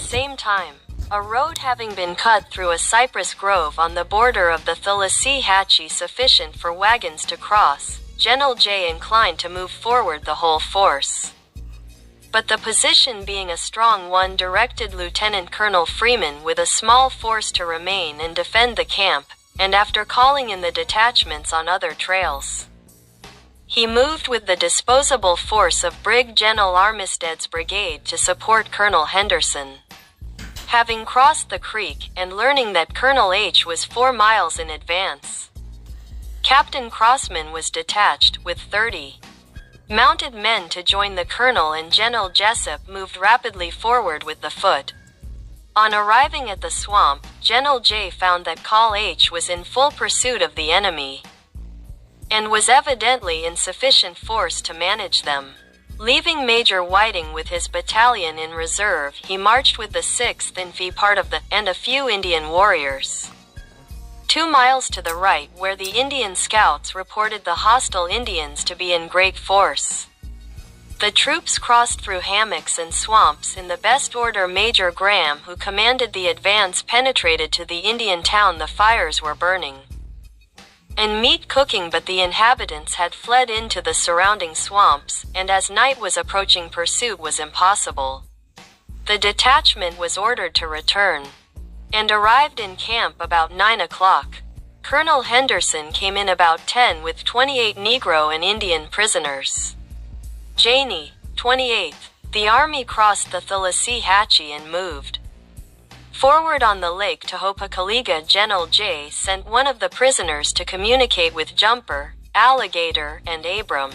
same time, a road having been cut through a cypress grove on the border of the Thalassee sufficient for wagons to cross, General J inclined to move forward the whole force. But the position being a strong one directed Lieutenant Colonel Freeman with a small force to remain and defend the camp, and after calling in the detachments on other trails, he moved with the disposable force of Brig General Armistead's brigade to support Colonel Henderson. Having crossed the creek and learning that Colonel H was 4 miles in advance, Captain Crossman was detached with 30 mounted men to join the colonel, and General Jesup moved rapidly forward with the foot. On arriving at the swamp, General J found that Col H was in full pursuit of the enemy and was evidently in sufficient force to manage them. Leaving Major Whiting with his battalion in reserve, he marched with the 6th Infantry part of the and a few Indian warriors 2 miles to the right, where the Indian scouts reported the hostile Indians to be in great force. The troops crossed through hammocks and swamps in the best order. Major Graham, who commanded the advance, penetrated to the Indian town. The fires were burning and meat cooking, but the inhabitants had fled into the surrounding swamps, and as night was approaching, pursuit was impossible. The detachment was ordered to return, and arrived in camp about 9 o'clock. Colonel Henderson came in about 10 with 28 Negro and Indian prisoners. Janey, 28th. The army crossed the Thalassee and moved forward on the lake to Hopakaliga. General J sent one of the prisoners to communicate with Jumper, Alligator, and Abram.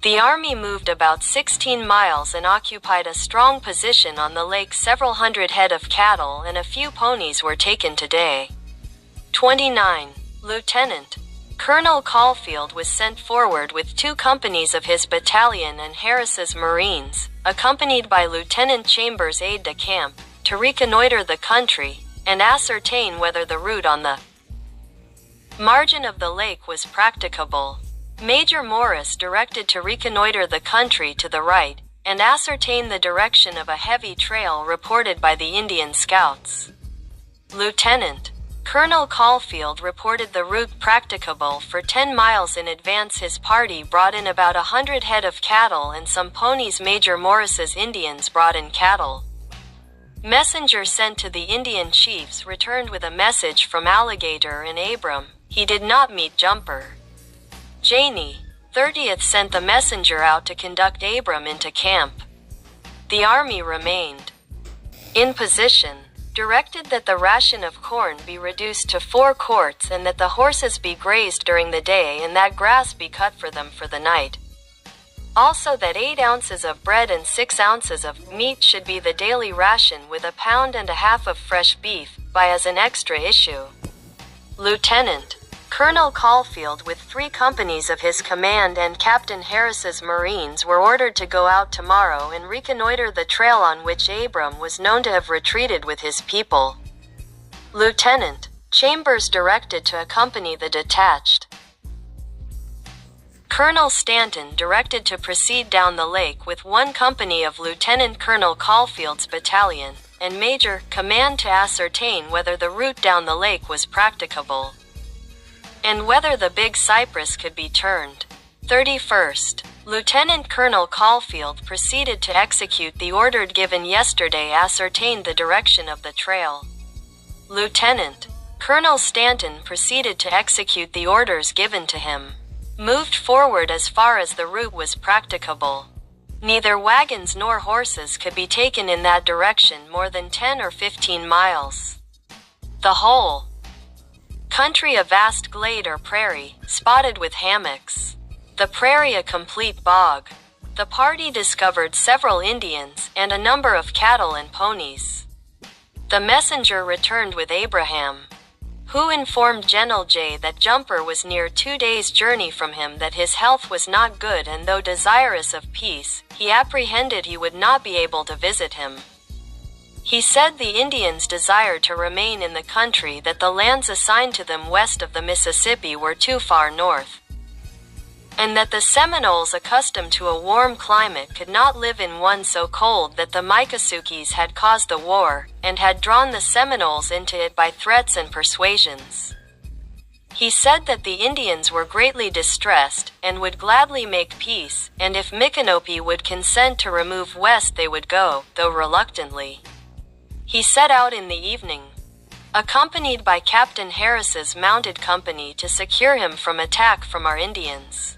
The army moved about 16 miles and occupied a strong position on the lake. Several hundred head of cattle and a few ponies were taken today. 29. Lieutenant Colonel Caulfield was sent forward with 2 companies of his battalion and Harris's Marines, accompanied by Lieutenant Chambers' aide-de-camp, to reconnoiter the country and ascertain whether the route on the margin of the lake was practicable. Major Morris directed to reconnoiter the country to the right and ascertain the direction of a heavy trail reported by the Indian scouts. Lieutenant Colonel Caulfield reported the route practicable for 10 miles in advance. His party brought in about 100 head of cattle and some ponies. Major Morris's Indians brought in cattle. Messenger sent to the Indian chiefs returned with a message from Alligator and Abram. He did not meet Jumper. Janey, 30th, sent the messenger out to conduct Abram into camp. The army remained in position, directed that the ration of corn be reduced to 4 quarts and that the horses be grazed during the day and that grass be cut for them for the night. Also that 8 ounces of bread and 6 ounces of meat should be the daily ration, with 1.5 pounds of fresh beef, by as an extra issue. Lieutenant Colonel Caulfield with 3 companies of his command and Captain Harris's Marines were ordered to go out tomorrow and reconnoiter the trail on which Abram was known to have retreated with his people. Lieutenant Chambers directed to accompany the detached. Colonel Stanton directed to proceed down the lake with 1 company of Lieutenant Colonel Caulfield's battalion, and Major Command to ascertain whether the route down the lake was practicable, and whether the Big Cypress could be turned. 31st. Lieutenant Colonel Caulfield proceeded to execute the order given yesterday, ascertained the direction of the trail. Lieutenant Colonel Stanton proceeded to execute the orders given to him. Moved forward as far as the route was practicable. Neither wagons nor horses could be taken in that direction more than 10 or 15 miles. The whole country a vast glade or prairie, spotted with hammocks. The prairie a complete bog. The party discovered several Indians and a number of cattle and ponies. The messenger returned with Abraham, who informed General J that Jumper was near 2 days' journey from him, that his health was not good, and though desirous of peace, he apprehended he would not be able to visit him. He said the Indians desired to remain in the country, that the lands assigned to them west of the Mississippi were too far north. and that the Seminoles, accustomed to a warm climate, could not live in one so cold, that the Miccosukes had caused the war, and had drawn the Seminoles into it by threats and persuasions. He said that the Indians were greatly distressed, and would gladly make peace, and if Micanopy would consent to remove west they would go, though reluctantly. He set out in the evening, accompanied by Captain Harris's mounted company, to secure him from attack from our Indians.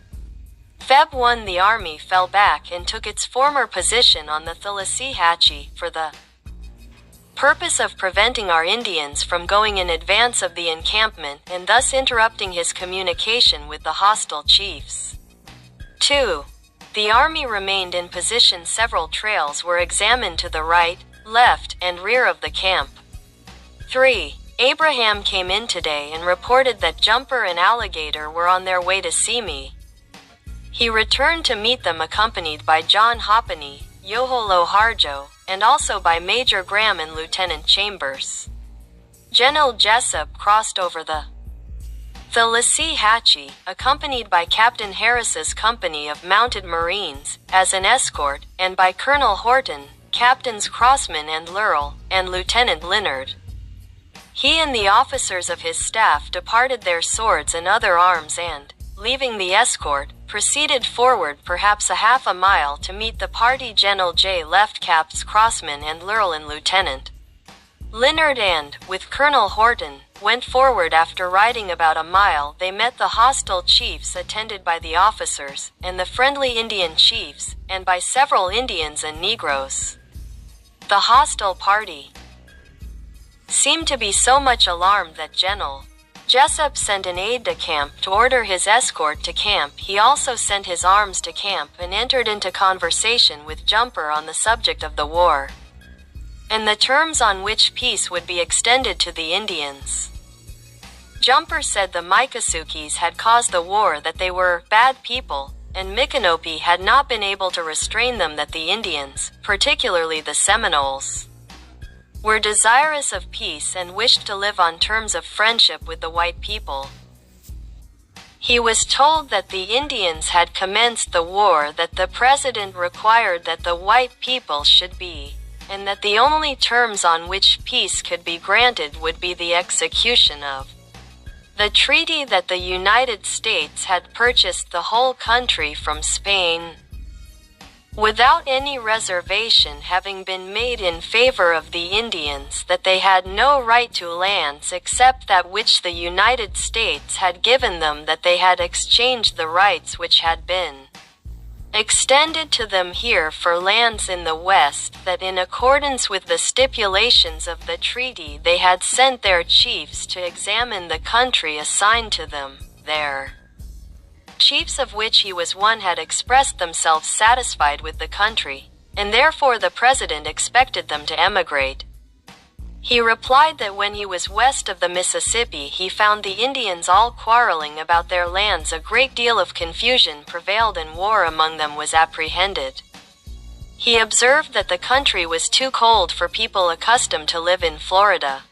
Feb 1, the army fell back and took its former position on the Thalassee for the purpose of preventing our Indians from going in advance of the encampment and thus interrupting his communication with the hostile chiefs. 2. The army remained in position. Several trails were examined to the right, left, and rear of the camp. 3. Abraham came in today and reported that Jumper and Alligator were on their way to see me. He returned to meet them accompanied by John Hoppany, Yoholo Harjo, and also by Major Graham and Lieutenant Chambers. General Jesup crossed over the Thalassee, accompanied by Captain Harris's company of mounted Marines, as an escort, and by Colonel Horton, Captains Crossman and Lurrell, and Lieutenant Linnard. He and the officers of his staff departed their swords and other arms and, leaving the escort, proceeded forward perhaps a half a mile to meet the party. General J left Caps Crossman and Lurrell and Lieutenant Linnard and, with Colonel Horton, went forward. After riding about a mile they met the hostile chiefs attended by the officers, and the friendly Indian chiefs, and by several Indians and Negroes. The hostile party seemed to be so much alarmed that General Jesup sent an aide-de-camp to order his escort to camp. He also sent his arms to camp and entered into conversation with Jumper on the subject of the war, and the terms on which peace would be extended to the Indians. Jumper said the Miccosukes had caused the war, that they were bad people, and Micanopy had not been able to restrain them, that the Indians, particularly the Seminoles, were desirous of peace and wished to live on terms of friendship with the white people. He was told that the Indians had commenced the war, that the president required that the white people should be, and that the only terms on which peace could be granted would be the execution of the treaty, that the United States had purchased the whole country from Spain, without any reservation having been made in favor of the Indians, that they had no right to lands except that which the United States had given them, that they had exchanged the rights which had been extended to them here for lands in the West, that in accordance with the stipulations of the treaty they had sent their chiefs to examine the country assigned to them. Their chiefs, of which he was one, had expressed themselves satisfied with the country, and therefore the president expected them to emigrate. He replied that when he was west of the Mississippi he found the Indians all quarreling about their lands. A great deal of confusion prevailed and war among them was apprehended. He observed that the country was too cold for people accustomed to live in Florida,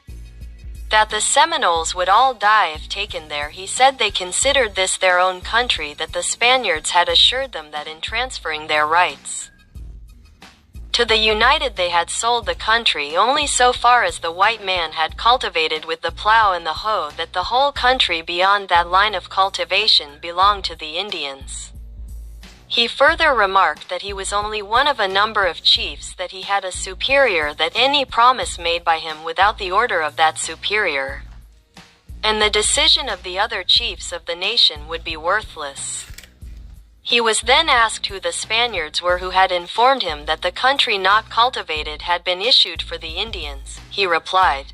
that the Seminoles would all die if taken there. He said they considered this their own country, that the Spaniards had assured them that in transferring their rights to the United they had sold the country only so far as the white man had cultivated with the plow and the hoe, that the whole country beyond that line of cultivation belonged to the Indians. He further remarked that he was only one of a number of chiefs, that he had a superior, that any promise made by him without the order of that superior and the decision of the other chiefs of the nation would be worthless. He was then asked who the Spaniards were who had informed him that the country not cultivated had been issued for the Indians. He replied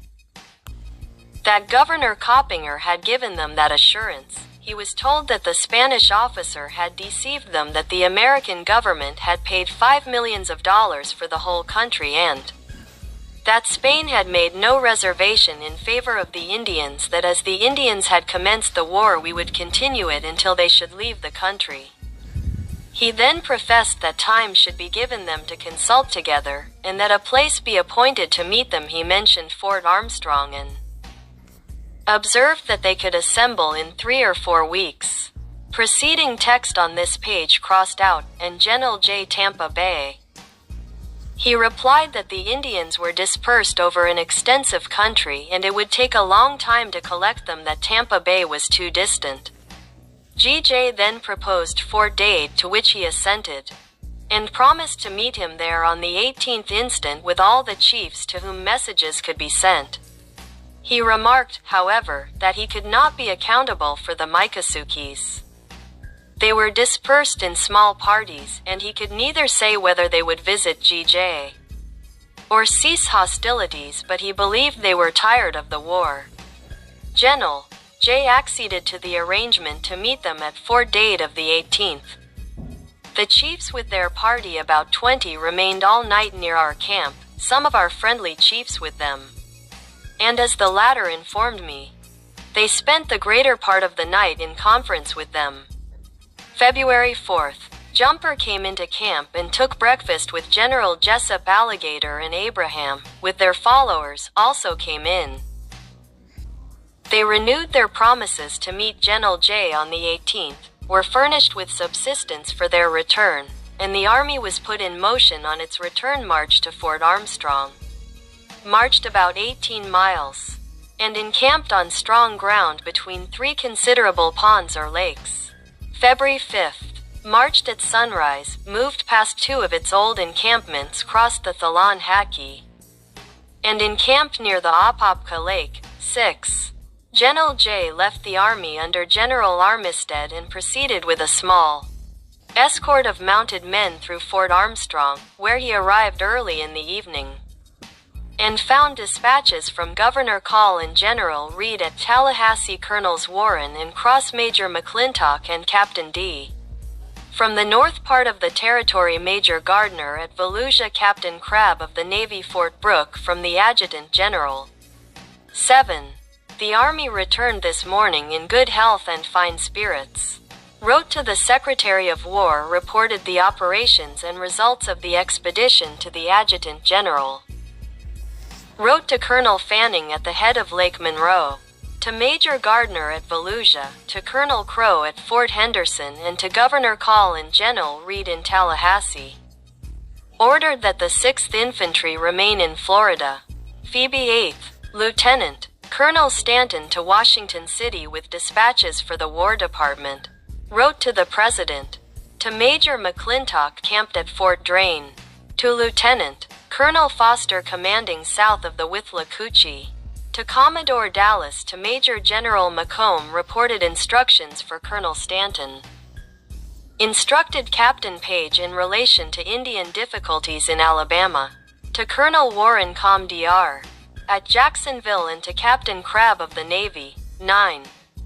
that Governor Coppinger had given them that assurance. He was told that the Spanish officer had deceived them, that the American government had paid $5 million for the whole country, and that Spain had made no reservation in favor of the Indians, that as the Indians had commenced the war we would continue it until they should leave the country. He then professed that time should be given them to consult together, and that a place be appointed to meet them. He mentioned Fort Armstrong and observed that they could assemble in 3 or 4 weeks. Preceding text on this page crossed out, and General J. Tampa Bay. He replied that the Indians were dispersed over an extensive country and it would take a long time to collect them, that Tampa Bay was too distant. GJ then proposed Fort Dade, to which he assented, and promised to meet him there on the 18th instant with all the chiefs to whom messages could be sent. He remarked, however, that he could not be accountable for the Miccosukee. They were dispersed in small parties, and he could neither say whether they would visit GJ or cease hostilities, but he believed they were tired of the war. General J acceded to the arrangement to meet them at Fort Dade of the 18th. The chiefs with their party, about 20, remained all night near our camp, some of our friendly chiefs with them. And as the latter informed me, they spent the greater part of the night in conference with them. February 4th, Jumper came into camp and took breakfast with General Jesup. Alligator and Abraham, with their followers, also came in. They renewed their promises to meet General J on the 18th, were furnished with subsistence for their return, and the army was put in motion on its return march to Fort Armstrong. Marched about 18 miles, and encamped on strong ground between 3 considerable ponds or lakes. February 5th, marched at sunrise, moved past 2 of its old encampments, crossed the Thalan-Haki, and encamped near the Apopka Lake. 6. General J left the army under General Armistead and proceeded with a small escort of mounted men through Fort Armstrong, where he arrived early in the evening, and found dispatches from Governor Call and General Reed at Tallahassee, Colonels Warren and Cross, Major McClintock and Captain D. From the north part of the territory, Major Gardner at Volusia, Captain Crabb of the Navy, Fort Brooke, from the Adjutant General. 7. The Army returned this morning in good health and fine spirits. Wrote to the Secretary of War, reported the operations and results of the expedition to the Adjutant General. Wrote to Colonel Fanning at the head of Lake Monroe, to Major Gardner at Volusia, to Colonel Crow at Fort Henderson, and to Governor Call and General Reed in Tallahassee. Ordered that the 6th Infantry remain in Florida. Phoebe 8th, Lieutenant Colonel Stanton to Washington City with dispatches for the War Department. Wrote to the President, to Major McClintock camped at Fort Drane, to Lieutenant Colonel Foster commanding south of the Withlacoochee, to Commodore Dallas, to Major General Macomb reported instructions for Colonel Stanton. Instructed Captain Page in relation to Indian difficulties in Alabama, to Colonel Warren ComDR at Jacksonville and to Captain Crabb of the Navy. 9.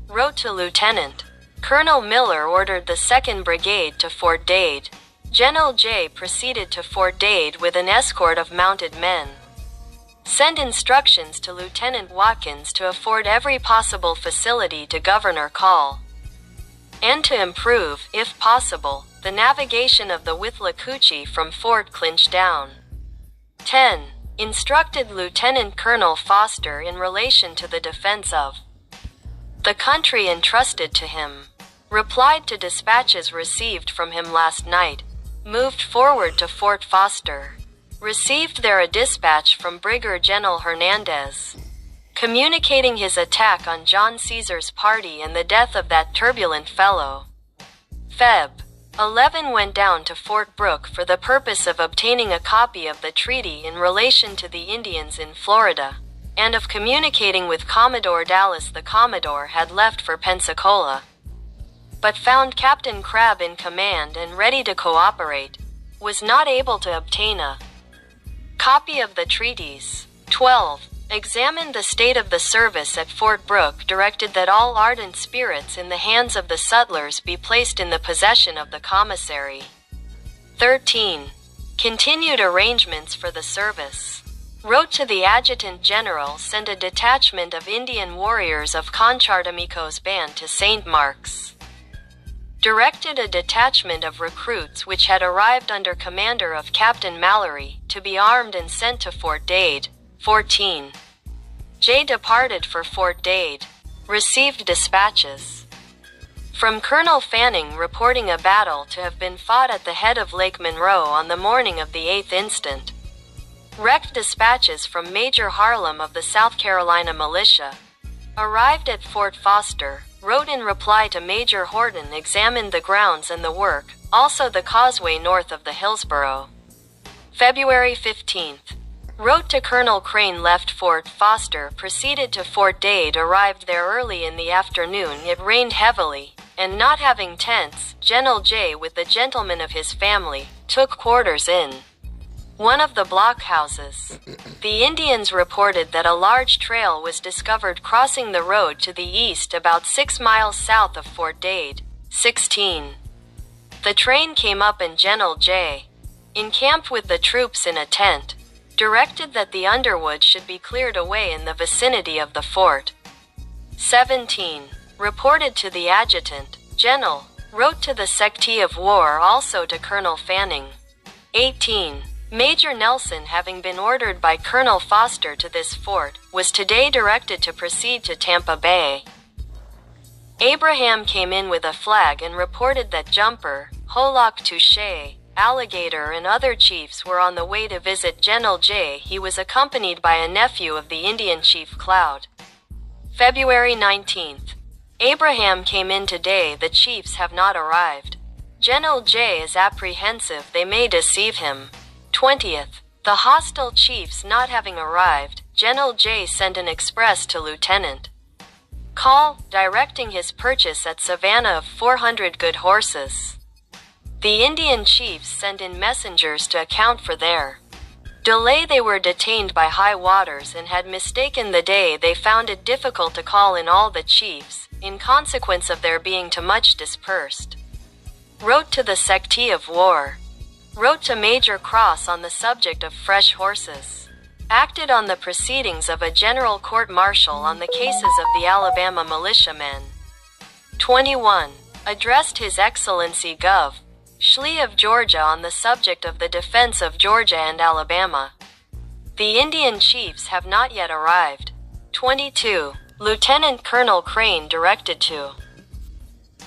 Wrote to Lieutenant Colonel Miller, ordered the 2nd Brigade to Fort Dade. General J proceeded to Fort Dade with an escort of mounted men. Sent instructions to Lieutenant Watkins to afford every possible facility to Governor Call, and to improve, if possible, the navigation of the Withlacoochee from Fort Clinch down. 10. Instructed Lieutenant Colonel Foster in relation to the defense of the country entrusted to him. Replied to dispatches received from him last night. Moved forward to Fort Foster. Received there a dispatch from Brigadier General Hernandez, communicating his attack on John Caesar's party and the death of that turbulent fellow. Feb. 11 went down to Fort Brooke for the purpose of obtaining a copy of the treaty in relation to the Indians in Florida, and of communicating with Commodore Dallas. The Commodore had left for Pensacola, but found Captain Crabb in command and ready to cooperate. Was not able to obtain a copy of the treaties. 12. Examined the state of the service at Fort Brooke, directed that all ardent spirits in the hands of the sutlers be placed in the possession of the commissary. 13. Continued arrangements for the service. Wrote to the Adjutant General, sent a detachment of Indian warriors of Conchartamico's band to St. Mark's. Directed a detachment of recruits which had arrived under commander of Captain Mallory to be armed and sent to Fort Dade. 14. J departed for Fort Dade. Received dispatches From Colonel Fanning reporting a battle to have been fought at the head of Lake Monroe on the morning of the 8th instant. Wrecked dispatches from Major Harlem of the South Carolina Militia. Arrived at Fort Foster, wrote in reply to Major Horton examined the grounds and the work, also the causeway north of the Hillsborough. February 15th. Wrote to Colonel Crane left Fort Foster, proceeded to Fort Dade, arrived there early in the afternoon. It rained heavily, and not having tents, General J with the gentlemen of his family, took quarters in one of the blockhouses. The Indians reported that a large trail was discovered crossing the road to the east about 6 miles south of Fort Dade. 16. The train came up and General J, encamped with the troops in a tent, directed that the underwood should be cleared away in the vicinity of the fort. 17. Reported to the adjutant general, wrote to the Secretary of War, also to Colonel Fanning. 18. Major Nelson, having been ordered by Colonel Foster to this fort, was today directed to proceed to Tampa Bay. Abraham came in with a flag and reported that Jumper, Holock Touche, Alligator and other chiefs were on the way to visit General J. He was accompanied by a nephew of the Indian chief Cloud. February 19th. Abraham came in today. The chiefs have not arrived. General J is apprehensive they may deceive him. 20th. The hostile chiefs not having arrived, General J sent an express to Lieutenant Call, directing his purchase at Savannah of 400 good horses. The Indian chiefs sent in messengers to account for their delay. They were detained by high waters and had mistaken the day. They found it difficult to call in all the chiefs, in consequence of their being too much dispersed. Wrote to the Secretary of War. Wrote to Major Cross on the subject of fresh horses. Acted on the proceedings of a general court-martial on the cases of the Alabama militiamen. 21. Addressed His Excellency Gov. Schley of Georgia on the subject of the defense of Georgia and Alabama. The Indian chiefs have not yet arrived. 22. Lieutenant Colonel Crane directed to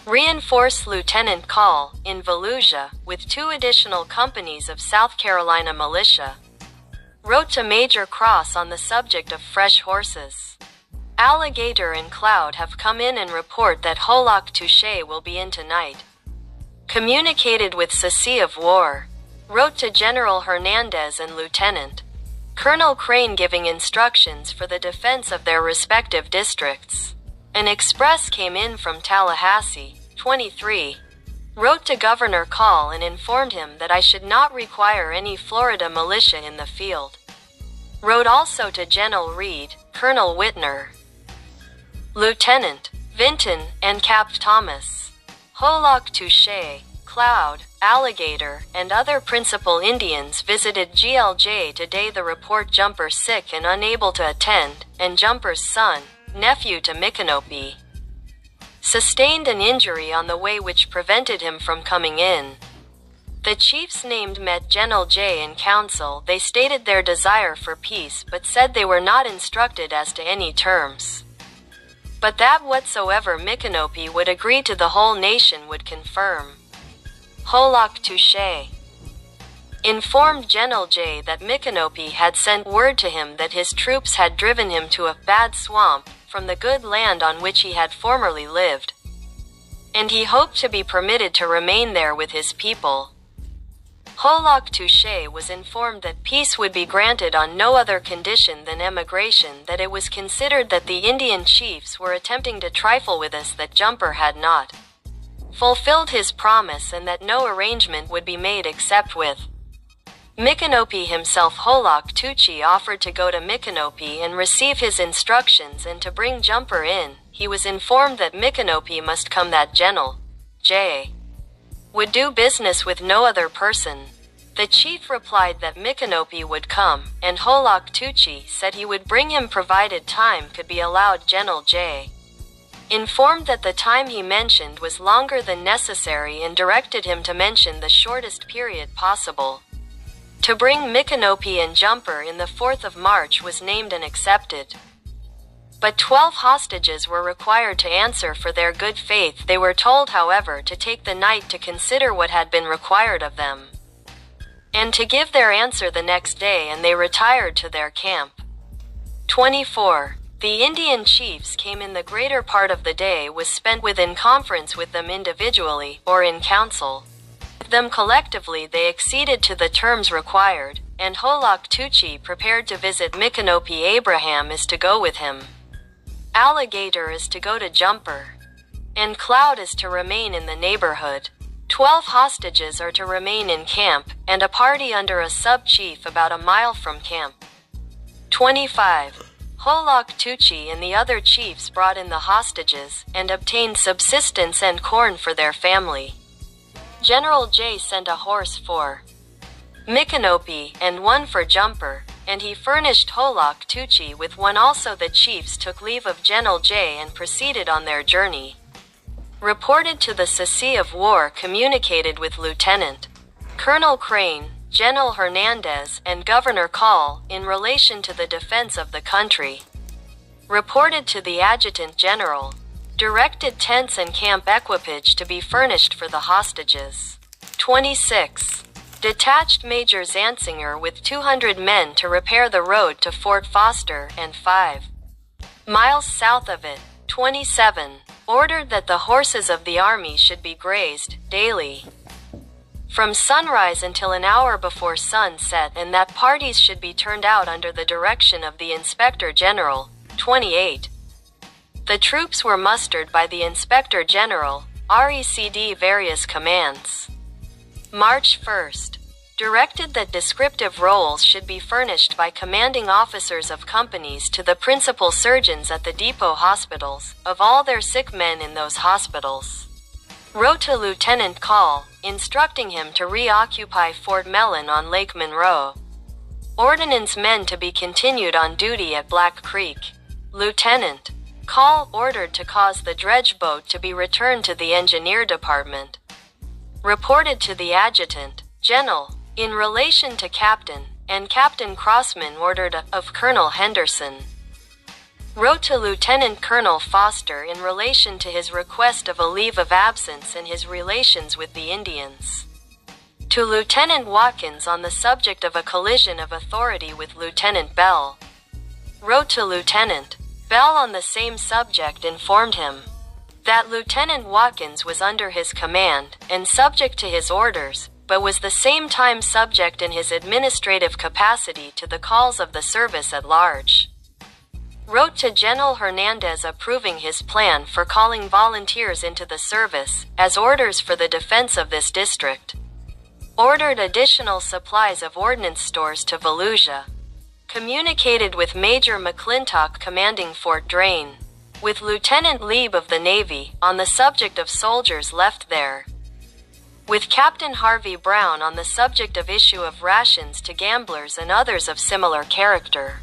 reinforce Lieutenant Call, in Volusia, with 2 additional companies of South Carolina militia. Wrote to Major Cross on the subject of fresh horses. Alligator and Cloud have come in and report that Holock Touche will be in tonight. Communicated with Secretary of War. Wrote to General Hernandez and Lieutenant Colonel Crane giving instructions for the defense of their respective districts. An express came in from Tallahassee. 23. Wrote to Governor Call and informed him that I should not require any Florida militia in the field. Wrote also to General Reed, Colonel Whitner, Lieutenant Vinton, and Cap Thomas. Holock Touche, Cloud, Alligator, and other principal Indians visited GLJ today. The report Jumper sick and unable to attend, and Jumper's son, nephew to Micanopy, sustained an injury on the way which prevented him from coming in. The chiefs named met General J in council. They stated their desire for peace but said they were not instructed as to any terms, but that whatsoever Micanopy would agree to the whole nation would confirm. Holock Touche informed General J that Micanopy had sent word to him that his troops had driven him to a bad swamp from the good land on which he had formerly lived, and he hoped to be permitted to remain there with his people. Holock Touche was informed that peace would be granted on no other condition than emigration, that it was considered that the Indian chiefs were attempting to trifle with us, that Jumper had not fulfilled his promise, and that no arrangement would be made except with Micanopy himself. Holock Touche offered to go to Micanopy and receive his instructions and to bring Jumper in. He was informed that Micanopy must come, that General J would do business with no other person. The chief replied that Micanopy would come, and Holock Touche said he would bring him provided time could be allowed. General J informed that the time he mentioned was longer than necessary and directed him to mention the shortest period possible. To bring Micanopy and Jumper in the 4th of March was named and accepted. But 12 hostages were required to answer for their good faith. They were told, however, to take the night to consider what had been required of them, and to give their answer the next day, and they retired to their camp. 24. The Indian chiefs came in. The greater part of the day was spent within conference with them individually, or in council. With them collectively they acceded to the terms required, and Holok Tuchi prepared to visit Micanopy. Abraham is to go with him. Alligator is to go to Jumper, and Cloud is to remain in the neighborhood. 12 hostages are to remain in camp, and a party under a sub-chief about a mile from camp. 25. Holok Tuchi and the other chiefs brought in the hostages, and obtained subsistence and corn for their family. General J sent a horse for Micanopy, and one for Jumper, and he furnished Holok Tuchi with one also. The chiefs took leave of General J and proceeded on their journey. Reported to the Sisi of War. Communicated with Lieutenant Colonel Crane, General Hernandez, and Governor Call, in relation to the defense of the country. Reported to the Adjutant General. Directed tents and camp equipage to be furnished for the hostages. 26. Detached Major Zanzinger with 200 men to repair the road to Fort Foster, and 5 miles south of it. 27. Ordered that the horses of the army should be grazed, daily, from sunrise until an hour before sunset, and that parties should be turned out under the direction of the Inspector General. 28. The troops were mustered by the Inspector General, RECD. Various commands. March 1st. Directed that descriptive rolls should be furnished by commanding officers of companies to the principal surgeons at the depot hospitals, of all their sick men in those hospitals. Wrote to Lieutenant Call, instructing him to reoccupy Fort Mellon on Lake Monroe. Ordnance men to be continued on duty at Black Creek. Lieutenant Call ordered to cause the dredge boat to be returned to the Engineer Department. Reported to the Adjutant General, in relation to Captain, and Captain Crossman ordered of Colonel Henderson. Wrote to Lieutenant Colonel Foster in relation to his request of a leave of absence and his relations with the Indians. To Lieutenant Watkins on the subject of a collision of authority with Lieutenant Bell. Wrote to Lieutenant Bell on the same subject. Informed him that Lieutenant Watkins was under his command and subject to his orders, but was the same time subject in his administrative capacity to the calls of the service at large. Wrote to General Hernandez approving his plan for calling volunteers into the service, as orders for the defense of this district. Ordered additional supplies of ordnance stores to Volusia. Communicated with Major McClintock commanding Fort Drane, with Lieutenant Leib of the Navy, on the subject of soldiers left there. With Captain Harvey Brown on the subject of issue of rations to gamblers and others of similar character.